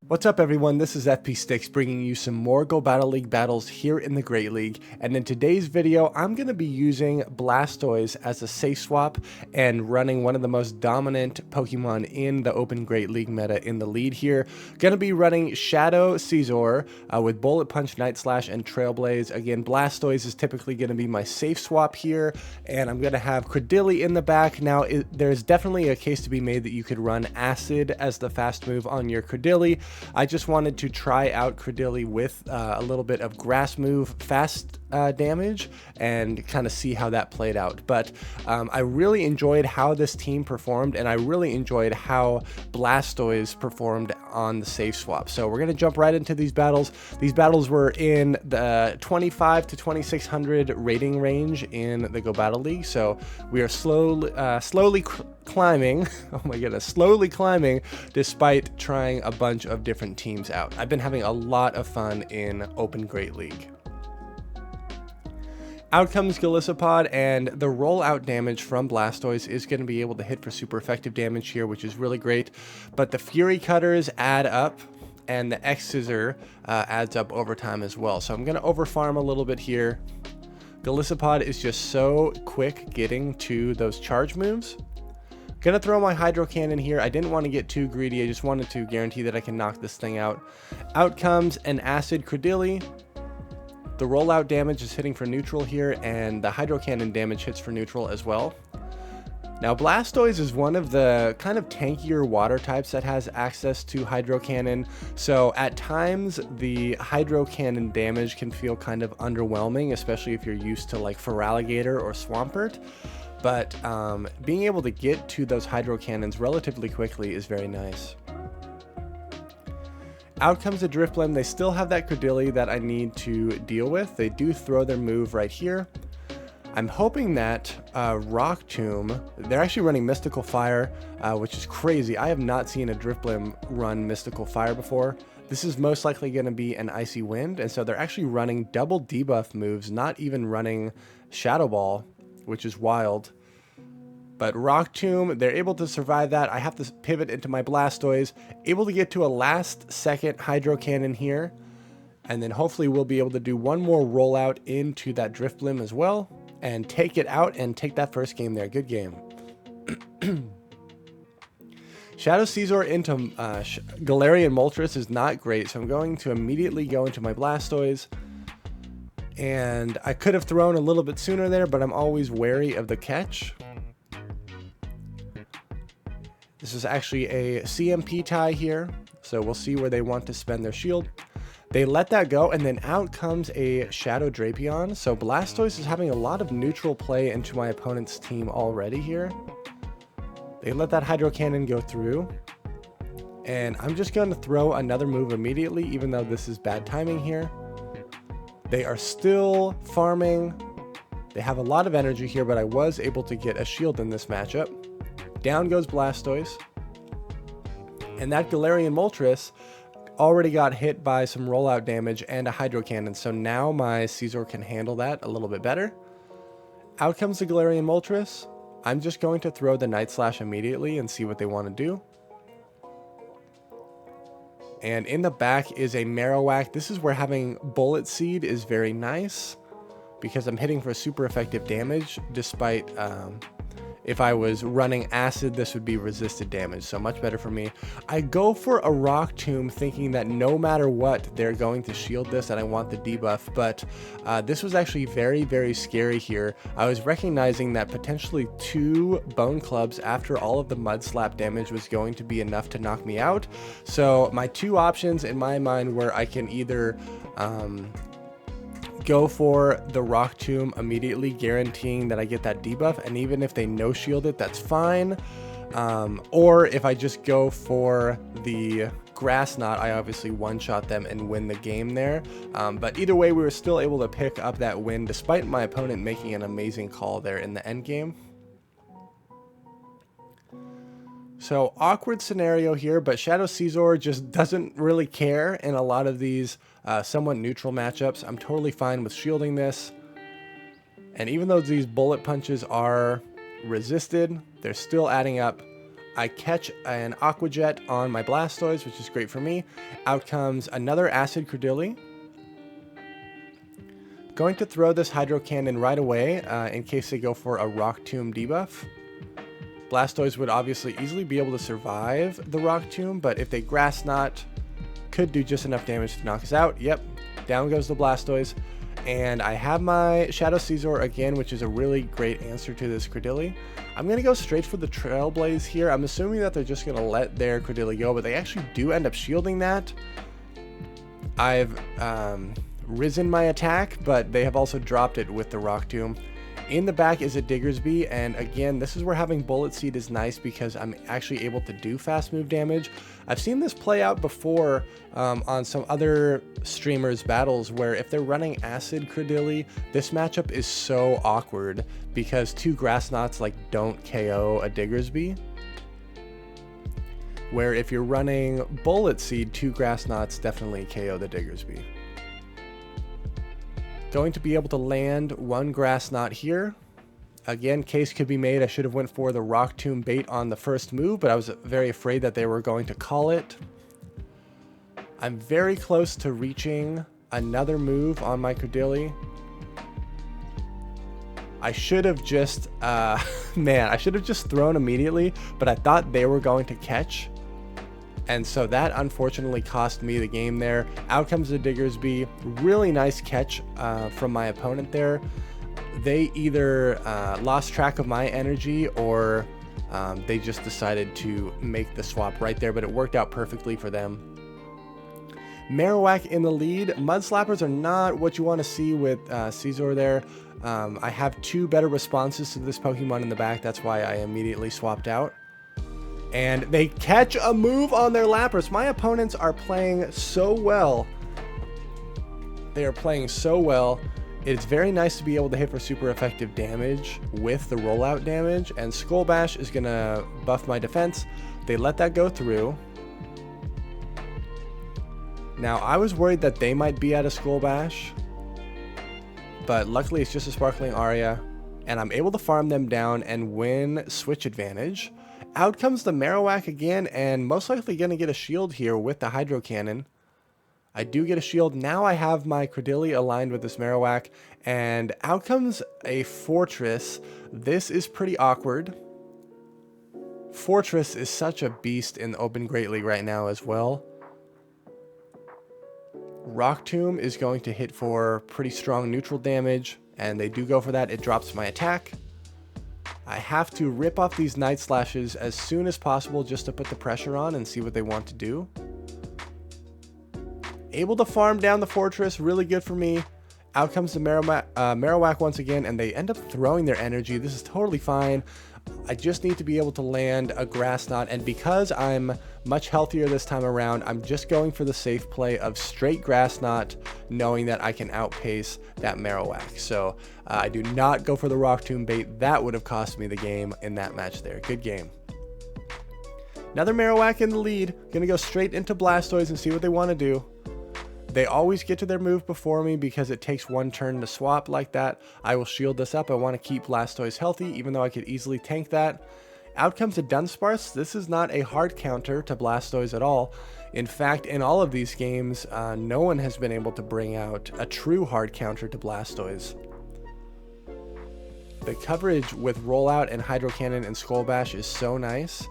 What's up everyone, this is FP Sticks bringing you some more Go Battle League battles here in the Great League, and in today's video I'm going to be using Blastoise as a safe swap and running one of the most dominant Pokemon in the Open Great League meta in the lead here. Going to be running Shadow Scizor with Bullet Punch, Night Slash, and Trailblaze. Again, Blastoise is typically going to be my safe swap here, and I'm going to have Credilli in the back. Now, there's definitely a case to be made that you could run Acid as the fast move on your Credilli. I just wanted to try out Credilli with a little bit of grass move fast damage and kind of see how that played out. But I really enjoyed how this team performed, and I really enjoyed how Blastoise performed on the safe swap. So we're going to jump right into these battles. These battles were in the 25 to 2600 rating range in the Go Battle League. So we are slowly climbing. Oh my goodness, slowly climbing despite trying a bunch of different teams out. I've been having a lot of fun in Open Great League. Out comes Golisopod, and the rollout damage from Blastoise is going to be able to hit for super effective damage here, which is really great. But the Fury Cutters add up, and the Scizor adds up over time as well. So I'm going to overfarm a little bit here. Golisopod is just so quick getting to those charge moves. Gonna throw my Hydro Cannon here. I didn't want to get too greedy. I just wanted to guarantee that I can knock this thing out. Out comes an Acid Credilli. The rollout damage is hitting for neutral here, and the Hydro Cannon damage hits for neutral as well. Now, Blastoise is one of the kind of tankier water types that has access to Hydro Cannon, so at times the Hydro Cannon damage can feel kind of underwhelming, especially if you're used to like Feraligatr or Swampert. But being able to get to those Hydro Cannons relatively quickly is very nice. Out comes a Drifblim. They still have that Credilli that I need to deal with. They do throw their move right here. I'm hoping that Rock Tomb, they're actually running Mystical Fire, which is crazy. I have not seen a Drifblim run Mystical Fire before. This is most likely going to be an Icy Wind, and so they're actually running double debuff moves, not even running Shadow Ball, which is wild. But Rock Tomb, they're able to survive that. I have to pivot into my Blastoise, able to get to a last second Hydro Cannon here, and then hopefully we'll be able to do one more rollout into that Drifblim as well, and take it out and take that first game there. Good game. Shadow Scizor into Galarian Moltres is not great, so I'm going to immediately go into my Blastoise. And I could have thrown a little bit sooner there, but I'm always wary of the catch. This is actually a CMP tie here, so we'll see where they want to spend their shield. They let that go, and then out comes a Shadow Drapion. So Blastoise is having a lot of neutral play into my opponent's team already here. They let that Hydro Cannon go through. And I'm just going to throw another move immediately, even though this is bad timing here. They are still farming. They have a lot of energy here, but I was able to get a shield in this matchup. Down goes Blastoise. And that Galarian Moltres already got hit by some rollout damage and a Hydro Cannon, so now my Scizor can handle that a little bit better. Out comes the Galarian Moltres. I'm just going to throw the Night Slash immediately and see what they want to do. And in the back is a Marowak. This is where having Bullet Seed is very nice, because I'm hitting for super effective damage despite if I was running Acid, this would be resisted damage, so much better for me. I go for a Rock Tomb thinking that no matter what, they're going to shield this and I want the debuff, but this was actually very, very scary here. I was recognizing that potentially 2 Bone Clubs after all of the Mud Slap damage was going to be enough to knock me out. So my 2 options in my mind were I can either go for the Rock Tomb immediately, guaranteeing that I get that debuff, and even if they no shield it, that's fine. Or if I just go for the Grass Knot, I obviously one-shot them and win the game there. But either way, we were still able to pick up that win despite my opponent making an amazing call there in the end game. So awkward scenario here, but Shadow Scizor just doesn't really care in a lot of these somewhat neutral matchups. I'm totally fine with shielding this. And even though these bullet punches are resisted, they're still adding up. I catch an Aqua Jet on my Blastoise, which is great for me. Out comes another Acid Credilli. Going to throw this Hydro Cannon right away in case they go for a Rock Tomb debuff. Blastoise would obviously easily be able to survive the Rock Tomb, but if they Grass Knot, could do just enough damage to knock us out. Yep, down goes the Blastoise. And I have my Shadow Scizor again, which is a really great answer to this Credilli. I'm going to go straight for the Trailblaze here. I'm assuming that they're just going to let their Credilli go, but they actually do end up shielding that. I've risen my attack, but they have also dropped it with the Rock Tomb. In the back is a Diggersby, and again, this is where having Bullet Seed is nice because I'm actually able to do fast move damage. I've seen this play out before on some other streamers' battles where if they're running Acid Credilli, this matchup is so awkward because 2 Grass Knots like don't KO a Diggersby. Where if you're running Bullet Seed, 2 Grass Knots definitely KO the Diggersby. Going to be able to land 1 Grass Knot here. Again, case could be made. I should have went for the Rock Tomb bait on the first move, but I was very afraid that they were going to call it. I'm very close to reaching another move on my Credilli. I should have just, I should have just thrown immediately, but I thought they were going to catch. And so that unfortunately cost me the game there. Out comes the Diggersby. Really nice catch from my opponent there. They either lost track of my energy or they just decided to make the swap right there, but it worked out perfectly for them. Marowak in the lead. Mud Slappers are not what you want to see with Scizor there. I have 2 better responses to this Pokemon in the back. That's why I immediately swapped out. And they catch a move on their Lapras. My opponents are playing so well. They are playing so well. It's very nice to be able to hit for super effective damage with the rollout damage. And Skull Bash is going to buff my defense. They let that go through. Now, I was worried that they might be at a Skull Bash. But luckily, it's just a Sparkling Aria. And I'm able to farm them down and win Switch Advantage. Out comes the Marowak again, and most likely going to get a shield here with the Hydro Cannon. I do get a shield. Now I have my Credilli aligned with this Marowak, and out comes a Forretress. This is pretty awkward. Forretress is such a beast in the Open Great League right now as well. Rock Tomb is going to hit for pretty strong neutral damage, and they do go for that. It drops my attack. I have to rip off these Night Slashes as soon as possible just to put the pressure on and see what they want to do. Able to farm down the Forretress, really good for me. Out comes the Marowak once again, and they end up throwing their energy. This is totally fine. I just need to be able to land a Grass Knot, and because I'm much healthier this time around, I'm just going for the safe play of straight Grass Knot, knowing that I can outpace that Marowak. So I do not go for the Rock Tomb bait. That would have cost me the game in that match there. Good game. Another Marowak in the lead. Gonna go straight into Blastoise and see what they want to do. They always get to their move before me because it takes 1 turn to swap like that. I will shield this up. I want to keep Blastoise healthy, even though I could easily tank that. Out comes a Dunsparce. This is not a hard counter to Blastoise at all. In fact, in all of these games, no one has been able to bring out a true hard counter to Blastoise. The coverage with Rollout and Hydro Cannon and Skull Bash is so nice.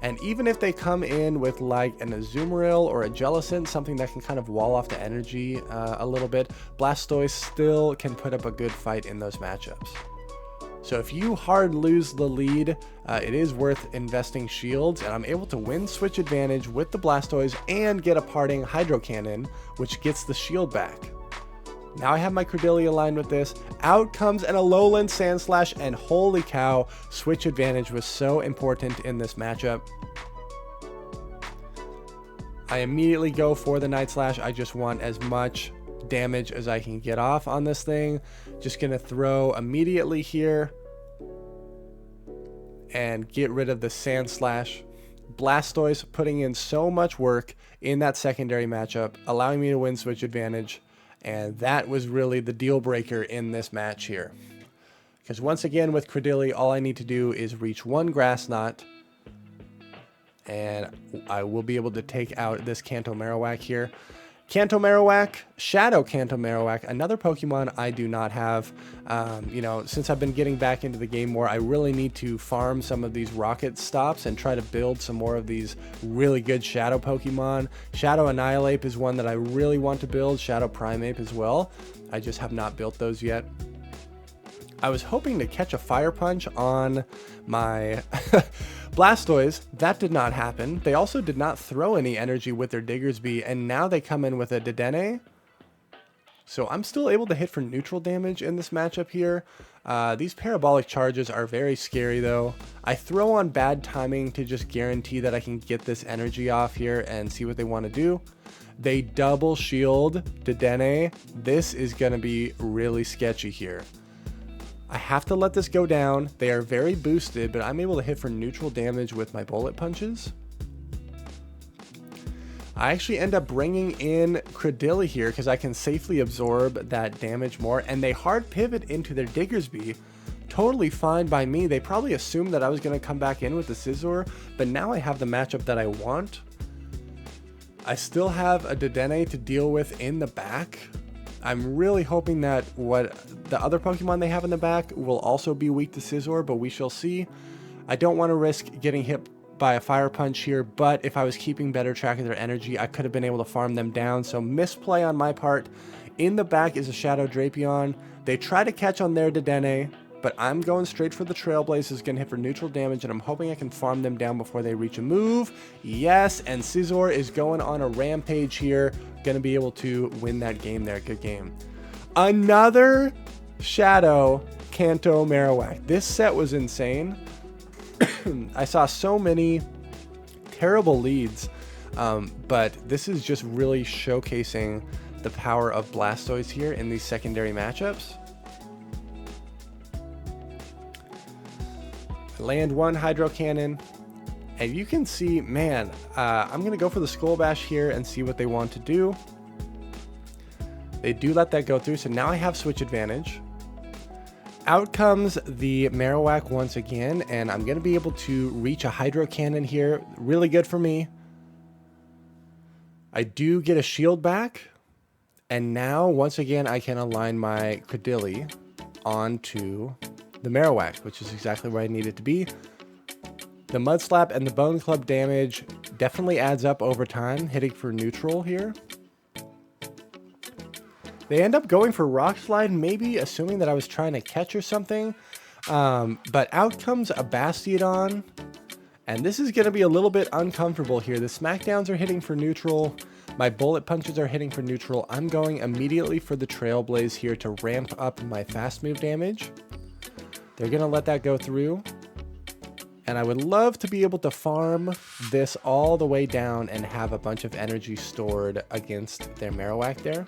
And even if they come in with like an Azumarill or a Jellicent, something that can kind of wall off the energy a little bit, Blastoise still can put up a good fight in those matchups. So if you hard lose the lead, it is worth investing shields, and I'm able to win Switch Advantage with the Blastoise and get a parting Hydro Cannon, which gets the shield back. Now I have my Credilli aligned with this. Out comes an Alolan Sandslash, and holy cow, Switch Advantage was so important in this matchup. I immediately go for the Night Slash. I just want as much damage as I can get off on this thing. Just gonna throw immediately here and get rid of the Sandslash. Blastoise putting in so much work in that secondary matchup, allowing me to win Switch Advantage. And that was really the deal breaker in this match here. Because once again with Credilli, all I need to do is reach 1 Grass Knot. and I will be able to take out this Kanto Marowak here. Kanto Marowak, Shadow Kanto Marowak, another Pokemon I do not have. You know, since I've been getting back into the game more, I really need to farm some of these rocket stops and try to build some more of these really good Shadow Pokemon. Shadow Annihilape is one that I really want to build, Shadow Primeape as well. I just have not built those yet. I was hoping to catch a Fire Punch on my Blastoise. That did not happen. They also did not throw any energy with their Diggersby, and now they come in with a Dedenne. So I'm still able to hit for neutral damage in this matchup here. These parabolic charges are very scary though. I throw on bad timing to just guarantee that I can get this energy off here and see what they want to do. They double shield Dedenne. This is going to be really sketchy here. I have to let this go down. They are very boosted, but I'm able to hit for neutral damage with my bullet punches. I actually end up bringing in Credilli here because I can safely absorb that damage more, and they hard pivot into their Diggersby. Totally fine by me. They probably assumed that I was going to come back in with the Scizor, but now I have the matchup that I want. I still have a Dedenne to deal with in the back. I'm really hoping that what the other Pokemon they have in the back will also be weak to Scizor, but we shall see. I don't want to risk getting hit by a Fire Punch here, but if I was keeping better track of their energy, I could have been able to farm them down, so misplay on my part. In the back is a Shadow Drapion. They try to catch on their Dedenne, but I'm going straight for the Trailblaze. Is going to hit for neutral damage, and I'm hoping I can farm them down before they reach a move. Yes, and Scizor is going on a rampage here. Going to be able to win that game there. Good game. Another Shadow Kanto Marowak. This set was insane. I saw so many terrible leads, but this is just really showcasing the power of Blastoise here in these secondary matchups. Land one Hydro Cannon, and you can see, man, I'm going to go for the Skull Bash here and see what they want to do. They do let that go through, so now I have switch advantage. Out comes the Marowak once again, and I'm going to be able to reach a Hydro Cannon here. Really good for me. I do get a shield back, and now once again I can align my Credilli onto the Marowak, which is exactly where I need it to be. The Mud Slap and the Bone Club damage definitely adds up over time, hitting for neutral here. They end up going for Rock Slide, maybe assuming that I was trying to catch or something. But out comes a Bastiodon, and this is going to be a little bit uncomfortable here. The Smackdowns are hitting for neutral. My Bullet Punches are hitting for neutral. I'm going immediately for the Trailblaze here to ramp up my fast move damage. They're going to let that go through. And I would love to be able to farm this all the way down and have a bunch of energy stored against their Marowak there.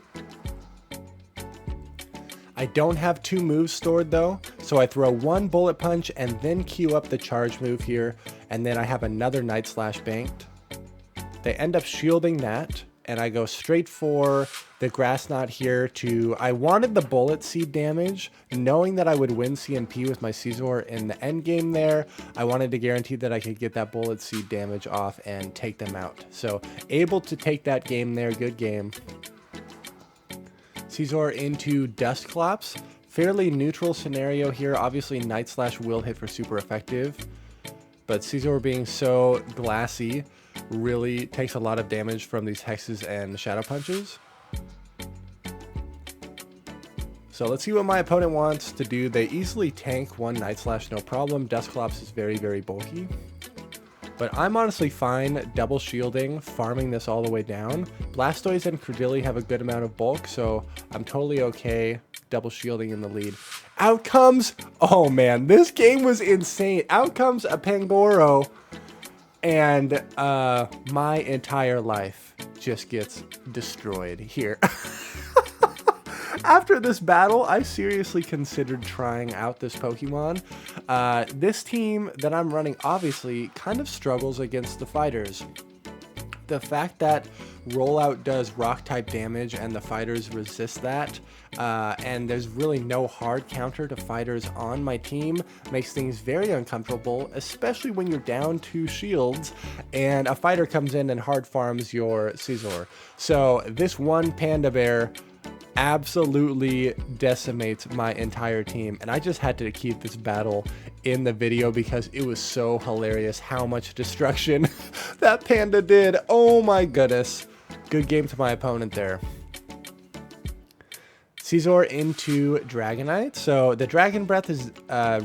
I don't have two moves stored though, so I throw one Bullet Punch and then queue up the charge move here, and then I have another Night Slash banked. They end up shielding that, and I go straight for the Grass Knot here to... I wanted the Bullet Seed damage, knowing that I would win CMP with my Scizor in the end game there. I wanted to guarantee that I could get that Bullet Seed damage off and take them out. So, able to take that game there, good game. Scizor into Dusclops. Fairly neutral scenario here. Obviously, Night Slash will hit for super effective, but Scizor being so glassy really takes a lot of damage from these Hexes and Shadow Punches. So let's see what my opponent wants to do. They easily tank one Night Slash, no problem. Dusclops is very, very bulky. But I'm honestly fine double shielding, farming this all the way down. Blastoise and Credilli have a good amount of bulk, so I'm totally okay double shielding in the lead. Out comes, oh man, this game was insane. Out comes a Pangoro, and my entire life just gets destroyed here. After this battle, I seriously considered trying out this Pokemon. This team that I'm running obviously kind of struggles against the fighters. the fact that rollout does rock type damage and the fighters resist that, and there's really no hard counter to fighters on my team, makes things very uncomfortable, especially when you're down 2 shields and a fighter comes in and hard farms your Scizor. So this one Panda Bear absolutely decimates my entire team, and I just had to keep this battle in the video because it was so hilarious how much destruction that panda did. Oh my goodness. Good game to my opponent there. Scizor into Dragonite. So the Dragon Breath is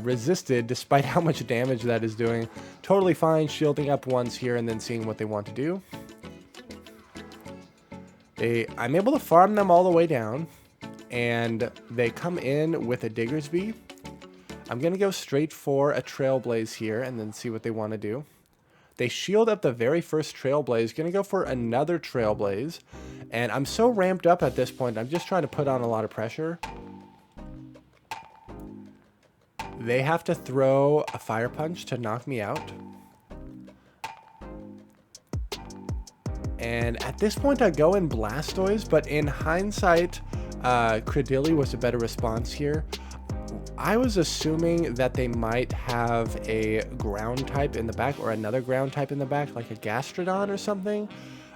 resisted despite how much damage that is doing. Totally fine, shielding up once here and then seeing what they want to do. I'm able to farm them all the way down, and they come in with a Diggersby. I'm going to go straight for a Trailblaze here and then see what they want to do. They shield up the very first Trailblaze, going to go for another Trailblaze, and I'm so ramped up at this point, I'm just trying to put on a lot of pressure. They have to throw a Fire Punch to knock me out. And at this point, I go in Blastoise, but in hindsight, Credilli was a better response here. I was assuming that they might have a ground type in the back or another ground type in the back, like a Gastrodon or something,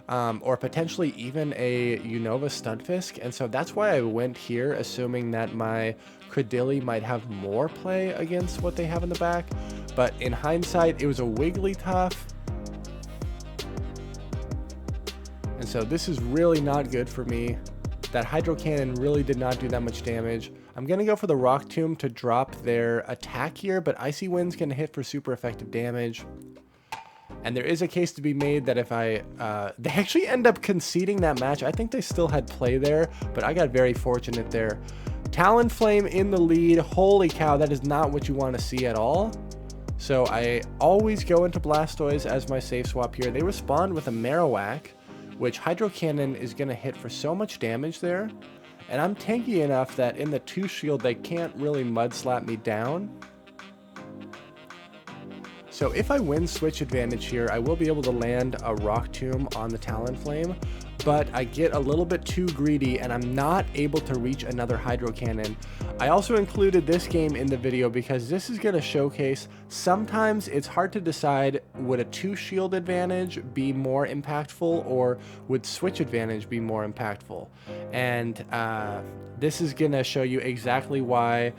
or potentially even a Unova Stunfisk. And so that's why I went here, assuming that my Credilli might have more play against what they have in the back. But in hindsight, it was a Wigglytuff. And so this is really not good for me. That Hydro Cannon really did not do that much damage. I'm going to go for the Rock Tomb to drop their attack here, but Icy Wind's going to hit for super effective damage. And there is a case to be made that if they actually end up conceding that match. I think they still had play there, but I got very fortunate there. Talonflame in the lead. Holy cow, that is not what you want to see at all. So I always go into Blastoise as my safe swap here. They respond with a Marowak, which Hydro Cannon is going to hit for so much damage there. And I'm tanky enough that in the 2 shield, they can't really mud slap me down. So if I win switch advantage here, I will be able to land a Rock Tomb on the Talonflame, but I get a little bit too greedy and I'm not able to reach another Hydro Cannon. I also included this game in the video because this is going to showcase sometimes it's hard to decide, would a 2 shield advantage be more impactful or would switch advantage be more impactful? And this is going to show you exactly why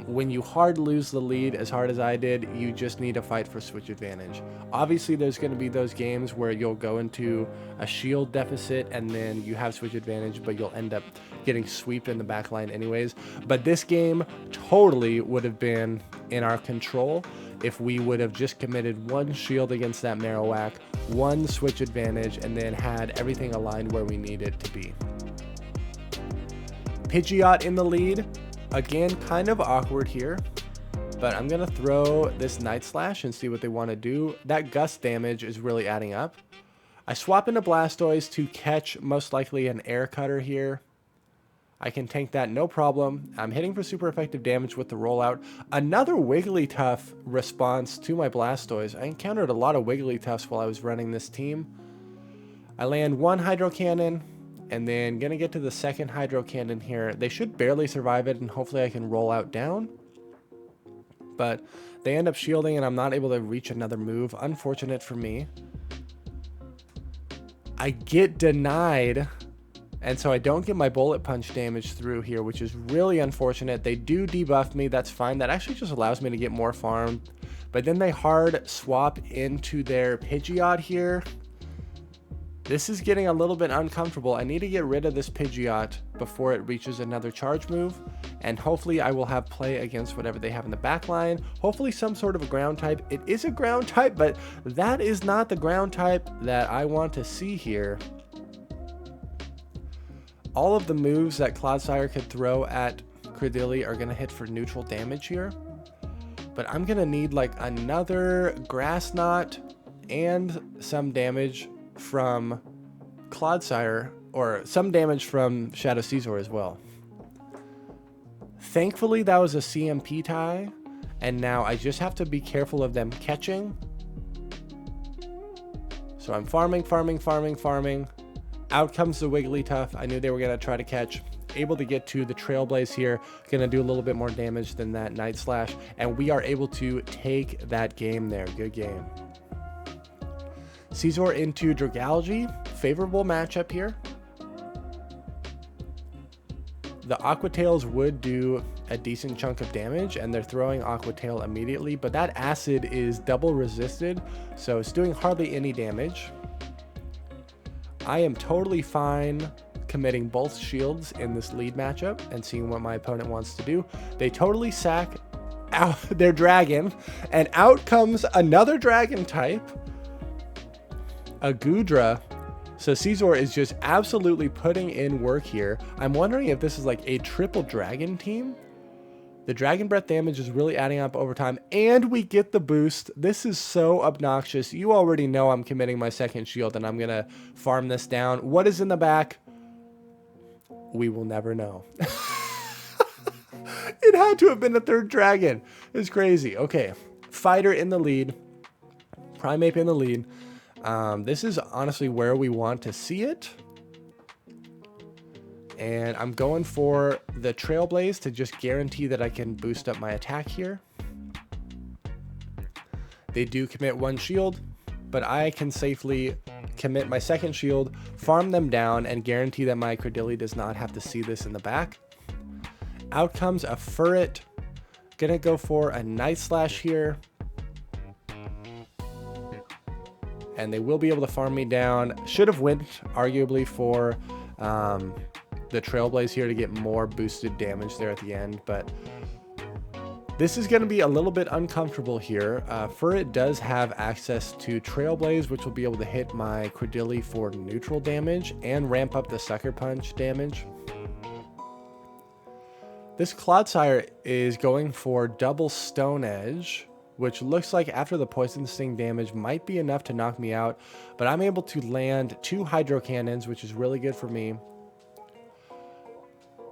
when you hard lose the lead as hard as I did, you just need to fight for switch advantage. Obviously, there's going to be those games where you'll go into a shield deficit and then you have switch advantage, but you'll end up getting sweep in the back line anyways. But this game totally would have been in our control if we would have just committed 1 shield against that Marowak, 1 switch advantage, and then had everything aligned where we need it to be. Pidgeot in the lead. Again, kind of awkward here, but I'm going to throw this Night Slash and see what they want to do. That gust damage is really adding up. I swap into Blastoise to catch most likely an Air Cutter here. I can tank that, no problem. I'm hitting for super effective damage with the rollout. Another Wigglytuff response to my Blastoise. I encountered a lot of Wigglytuffs while I was running this team. I land 1 Hydro Cannon, and then gonna get to the second Hydro Cannon here. They should barely survive it, and hopefully I can roll out down. But they end up shielding, and I'm not able to reach another move. Unfortunate for me. I get denied, and so I don't get my Bullet Punch damage through here, which is really unfortunate. They do debuff me, that's fine. That actually just allows me to get more farm. But then they hard swap into their Pidgeot here. This is getting a little bit uncomfortable. I need to get rid of this Pidgeot before it reaches another charge move. And hopefully I will have play against whatever they have in the back line. Hopefully some sort of a ground type. It is a ground type, but that is not the ground type that I want to see here. All of the moves that Clodsire could throw at Credilli are going to hit for neutral damage here. But I'm going to need like another Grass Knot and some damage from Clodsire, or some damage from Shadow Scizor as well. Thankfully that was a CMP tie, and now I just have to be careful of them catching. So I'm farming. Out comes the Wigglytuff. I knew they were going to try to catch. Able to get to the Trailblaze here. Going to do a little bit more damage than that Night Slash. And we are able to take that game there. Good game. Scizor into Dragalge. Favorable matchup here. The Aqua Tails would do a decent chunk of damage, and they're throwing Aqua Tail immediately, but that Acid is double resisted, so it's doing hardly any damage. I am totally fine committing both shields in this lead matchup and seeing what my opponent wants to do. They totally sack out their dragon, and out comes another dragon type, a Goodra. So Scizor is just absolutely putting in work here. I'm wondering if this is like a triple dragon team. The Dragon Breath damage is really adding up over time, and we get the boost. This is so obnoxious. You already know I'm committing my second shield, and I'm going to farm this down. What is in the back? We will never know. It had to have been a third dragon. It's crazy. Okay, Fighter in the lead. Primeape in the lead. This is honestly where we want to see it. And I'm going for the Trailblaze to just guarantee that I can boost up my attack here. They do commit one shield, but I can safely commit my second shield, farm them down, and guarantee that my Credilli does not have to see this in the back. Out comes a Furret. Gonna go for a Night Slash here. And they will be able to farm me down. Should have went, arguably, for the Trailblaze here to get more boosted damage there at the end. But this is going to be a little bit uncomfortable here. Furret does have access to Trailblaze, which will be able to hit my Credilli for neutral damage and ramp up the Sucker Punch damage. This Clodsire is going for double Stone Edge, which looks like after the Poison Sting damage might be enough to knock me out, but I'm able to land 2 Hydro Cannons, which is really good for me.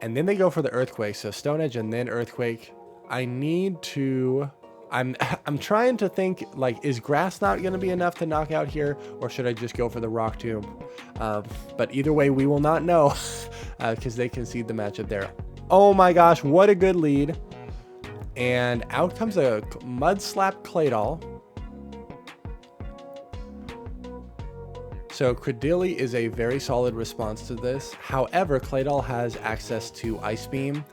And then they go for the Earthquake, so Stone Edge and then Earthquake. I need to... I'm trying to think, like, is Grass not going to be enough to knock out here, or should I just go for the Rock Tomb? But either way, we will not know, because they concede the matchup there. Oh my gosh, what a good lead. And out comes a Mud Slap Claydol. So Credilli is a very solid response to this. However, Claydol has access to Ice Beam.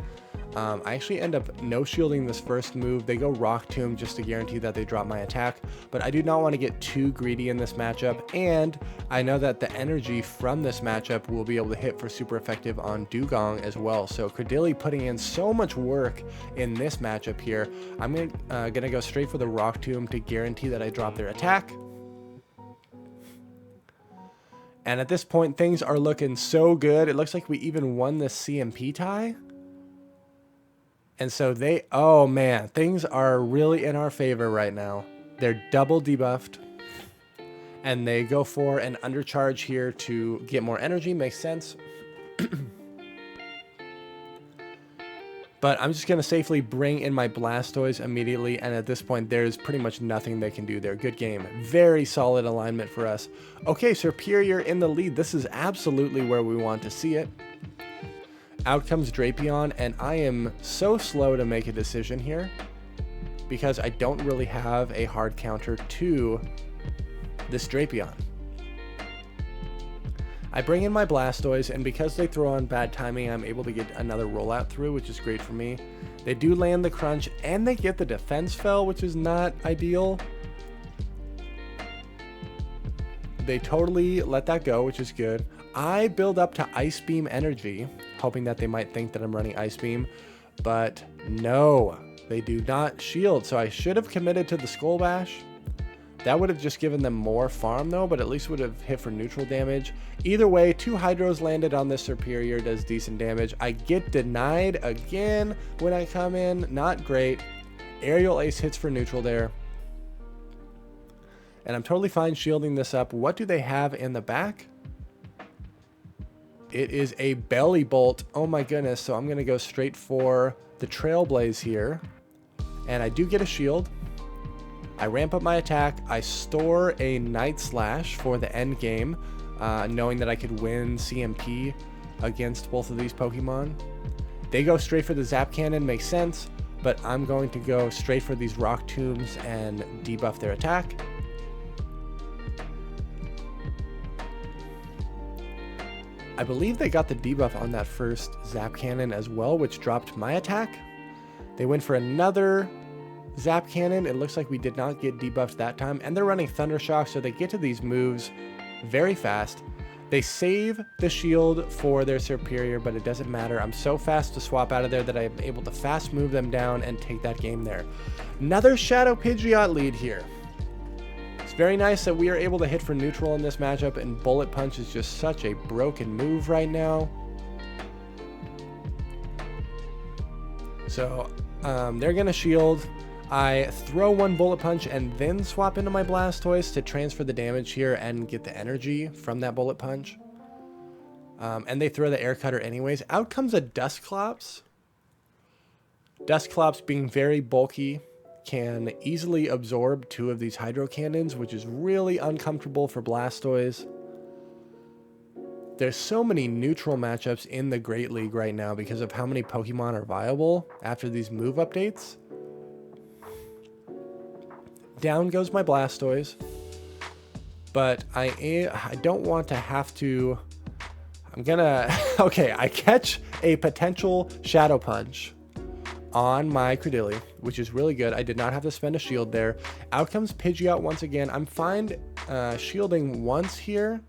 I actually end up no shielding this first move. They go Rock Tomb just to guarantee that they drop my attack, but I do not want to get too greedy in this matchup, and I know that the energy from this matchup will be able to hit for super effective on Dugong as well. So Credilli putting in so much work in this matchup here. I'm gonna go straight for the Rock Tomb to guarantee that I drop their attack. And at this point, things are looking so good. It looks like we even won the CMP tie. And so they, oh man, things are really in our favor right now. They're double debuffed. And they go for an undercharge here to get more energy, makes sense. But I'm just going to safely bring in my Blastoise immediately, and at this point there's pretty much nothing they can do there. Good game. Very solid alignment for us. Okay, Serperior in the lead. This is absolutely where we want to see it. Out comes Drapion, and I am so slow to make a decision here because I don't really have a hard counter to this Drapion. I bring in my Blastoise, and because they throw on bad timing, I'm able to get another rollout through, which is great for me. They do land the Crunch, and they get the Defense Fell, which is not ideal. They totally let that go, which is good. I build up to Ice Beam energy, hoping that they might think that I'm running Ice Beam, but no, they do not shield, so I should have committed to the Skull Bash. That would have just given them more farm though, but at least would have hit for neutral damage. Either way, 2 Hydros landed on this Serperior, does decent damage. I get denied again when I come in, not great. Aerial Ace hits for neutral there. And I'm totally fine shielding this up. What do they have in the back? It is a Bellibolt. Oh my goodness, so I'm going to go straight for the Trailblaze here. And I do get a shield. I ramp up my attack. I store a Night Slash for the end game, knowing that I could win CMP against both of these Pokemon. They go straight for the Zap Cannon, makes sense, but I'm going to go straight for these Rock Tombs and debuff their attack. I believe they got the debuff on that first Zap Cannon as well, which dropped my attack. They went for another Zap Cannon. It looks like we did not get debuffed that time, and they're running Thunder Shock, so they get to these moves very fast. They save the shield for their Serperior, but it doesn't matter. I'm so fast to swap out of there that I'm able to fast move them down and take that game there. Another Shadow Pidgeot lead here. It's very nice that we are able to hit for neutral in this matchup, and Bullet Punch is just such a broken move right now. So they're going to shield. I throw one Bullet Punch and then swap into my Blastoise to transfer the damage here and get the energy from that Bullet Punch. And they throw the Air Cutter anyways. Out comes a Dusclops. Dusclops, being very bulky, can easily absorb 2 of these Hydro Cannons, which is really uncomfortable for Blastoise. There's so many neutral matchups in the Great League right now because of how many Pokemon are viable after these move updates. Down goes my Blastoise, but I don't want to have to. I'm gonna okay, I catch a potential Shadow Punch on my Credilli, which is really good. I did not have to spend a shield there. Out comes Pidgeot once again. I'm fine shielding once here,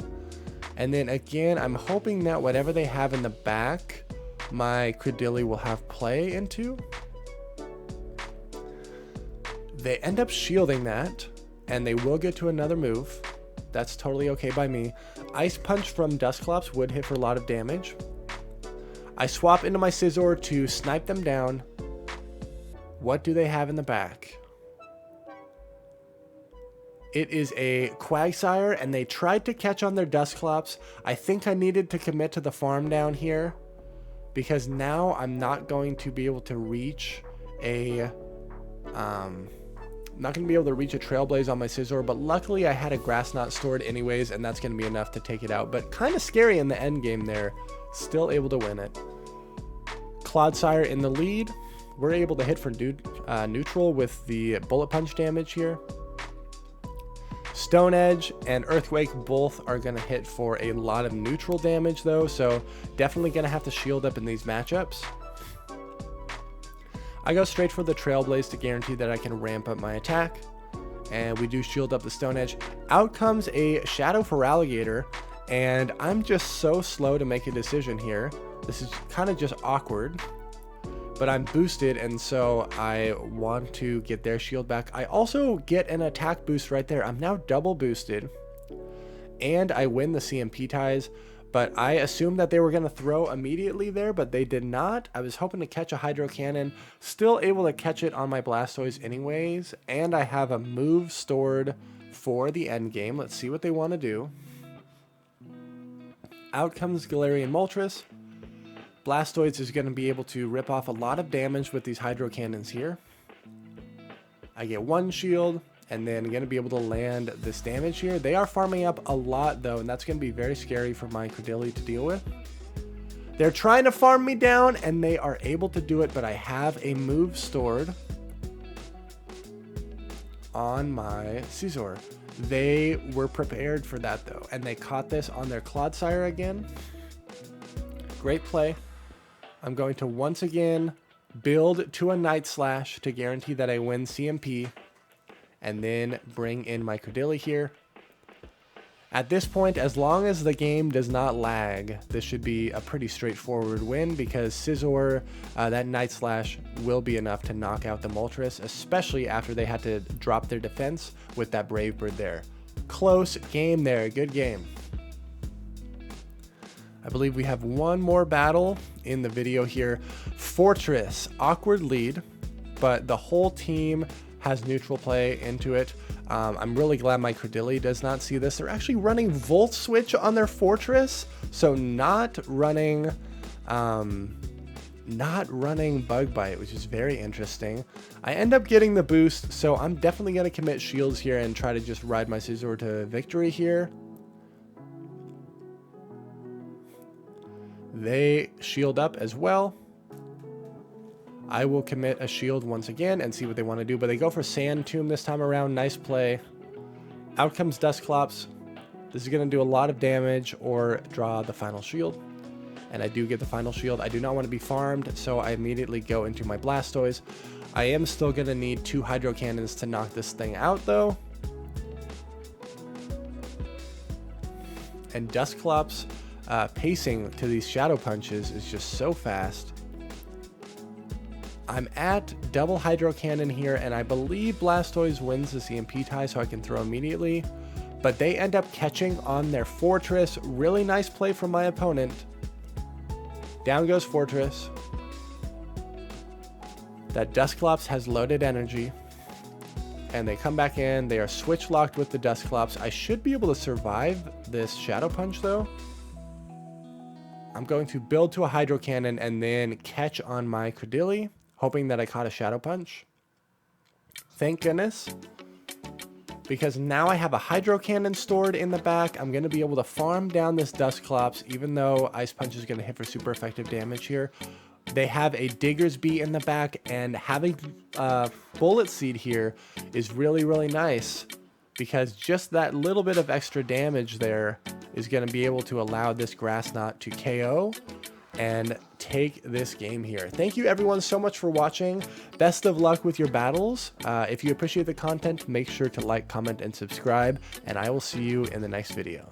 and then again I'm hoping that whatever they have in the back my Credilli will have play into. They end up shielding that, and they will get to another move. That's totally okay by me. Ice Punch from Dusclops would hit for a lot of damage. I swap into my Scizor to snipe them down. What do they have in the back? It is a Quagsire, and they tried to catch on their Dusclops. I think I needed to commit to the farm down here, because now I'm not going to be able to reach a... not going to be able to reach a Trailblaze on my Scizor, but luckily I had a Grass Knot stored anyways, and that's going to be enough to take it out. But kind of scary in the end game there. Still able to win it. Clodsire in the lead. We're able to hit for neutral with the Bullet Punch damage here. Stone Edge and Earthquake both are going to hit for a lot of neutral damage though, so definitely going to have to shield up in these matchups. I go straight for the Trailblaze to guarantee that I can ramp up my attack, and we do shield up the Stone Edge. Out comes a Shadow Feraligatr, and I'm just so slow to make a decision here. This is kind of just awkward, but I'm boosted, and so I want to get their shield back. I also get an attack boost right there. I'm now double boosted, and I win the CMP ties. But I assumed that they were going to throw immediately there, but they did not. I was hoping to catch a Hydro Cannon. Still able to catch it on my Blastoise anyways. And I have a move stored for the end game. Let's see what they want to do. Out comes Galarian and Moltres. Blastoise is going to be able to rip off a lot of damage with these Hydro Cannons here. I get one shield, and then going to be able to land this damage here. They are farming up a lot though, and that's going to be very scary for my Credilli to deal with. They're trying to farm me down, and they are able to do it, but I have a move stored on my Scizor. They were prepared for that though, and they caught this on their Clodsire again. Great play. I'm going to once again build to a Night Slash to guarantee that I win CMP, and then bring in my Credilli here. At this point, as long as the game does not lag, this should be a pretty straightforward win, because Scizor, that Night Slash will be enough to knock out the Moltres, especially after they had to drop their defense with that Brave Bird there. Close game there, good game. I believe we have one more battle in the video here. Forretress, awkward lead, but the whole team has neutral play into it. I'm really glad my Credilli does not see this. They're actually running Volt Switch on their Forretress, so not running not running Bug Bite, which is very interesting. I end up getting the boost, so I'm definitely going to commit shields here and try to just ride my Scizor to victory here. They shield up as well. I will commit a shield once again and see what they want to do, but they go for Sand Tomb this time around. Nice play. Out comes Dusclops. This is going to do a lot of damage or draw the final shield. And I do get the final shield. I do not want to be farmed, so I immediately go into my Blastoise. I am still going to need 2 Hydro Cannons to knock this thing out, though. And Dusclops pacing to these Shadow Punches is just so fast. I'm at double Hydro Cannon here, and I believe Blastoise wins this EMP tie, so I can throw immediately. But they end up catching on their Forretress. Really nice play from my opponent. Down goes Forretress. That Dusclops has loaded energy. And they come back in. They are switch locked with the Dusclops. I should be able to survive this Shadow Punch, though. I'm going to build to a Hydro Cannon and then catch on my Credilli, hoping that I caught a Shadow Punch. Thank goodness. Because now I have a Hydro Cannon stored in the back. I'm going to be able to farm down this Dusclops, even though Ice Punch is going to hit for super effective damage here. They have a Diggersby in the back, and having Bullet Seed here is really, really nice. Because just that little bit of extra damage there is going to be able to allow this Grass Knot to KO and take this game here. Thank you everyone so much for watching. Best of luck with your battles. If you appreciate the content, make sure to like, comment, and subscribe, and I will see you in the next video.